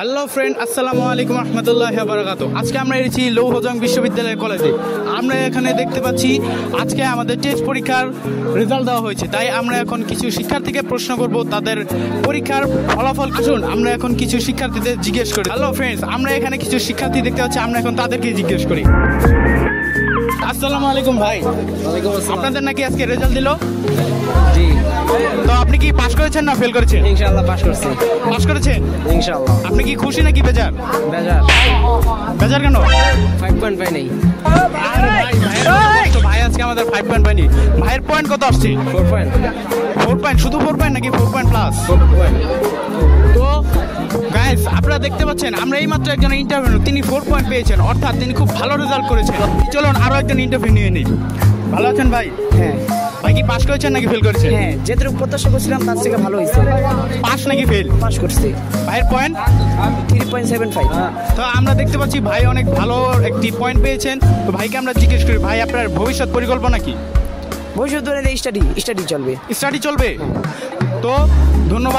Hello friend, আসসালামু আলাইকুম রহমতুল্লাহি ওয়া বারাকাতুহু। আজকে আমরা এসেছি লৌহজং বিশ্ববিদ্যালয় কলেজে। আমরা এখানে দেখতে পাচ্ছি আজকে আমাদের টেস্ট পরীক্ষার রেজাল্ট দেওয়া হয়েছে, তাই আমরা এখন কিছু শিক্ষার্থীকে প্রশ্ন করব তাদের পরীক্ষার ফলাফল। আসুন আমরা এখন কিছু শিক্ষার্থীদের জিজ্ঞেস করি। হ্যালো ফ্রেন্ডস, আমরা এখানে কিছু শিক্ষার্থী দেখতে পাচ্ছি, আমরা এখন তাদেরকে জিজ্ঞেস করি। আসসালামু আলাইকুম ভাই। ওয়ালাইকুম আসসালাম। আপনাদের নাকি আজকে রেজাল্ট দিল? জি, তো আপনি কি পাস করেছেন না ফেল করেছেন? ইনশাআল্লাহ পাস করছি। পাস করেছেন। ইনশাআল্লাহ। আপনি কি খুশি নাকি বেজার? বেজার বেজার কেন? 5.5 নেই। আরে ভাই, ভাইয়ের কত? ভাই আজকে আমাদের 5 পয়েন্ট পাইনি। ভাইয়ের পয়েন্ট কত আসছে? 4 পয়েন্ট। 4 পয়েন্ট। শুধু 4 পয়েন্ট নাকি 4 পয়েন্ট প্লাস? 4 পয়েন্ট। তো গাইস, আপনারা দেখতে পাচ্ছেন আমরা এইমাত্র একজন ইন্টারভিউ, তিনি 4 পয়েন্ট পেয়েছেন, অর্থাৎ তিনি খুব ভালো রেজাল্ট করেছেন। চলুন আরো একজন ইন্টারভিউ নিয়ে নিই। ভালো আছেন ভাই? হ্যাঁ ভাই কি পাস করেছেন নাকি ফেল করেছেন? হ্যাঁ, যেটুকু প্রত্যাশা করছিলাম তার থেকে ভালো হয়েছে। পাস নাকি ফেল? পাস করছি। ভাইয়ের পয়েন্ট 3.75। তো আমরা দেখতে পাচ্ছি ভাই অনেক ভালো একটি পয়েন্ট পেয়েছেন। তো ভাইকে আমরা জিজ্ঞেস করি, ভাই আপনার ভবিষ্যৎ পরিকল্পনা কি? ভবিষ্যৎ স্টাডি চলবে। স্টাডি চলবে। তো ধন্যবাদ।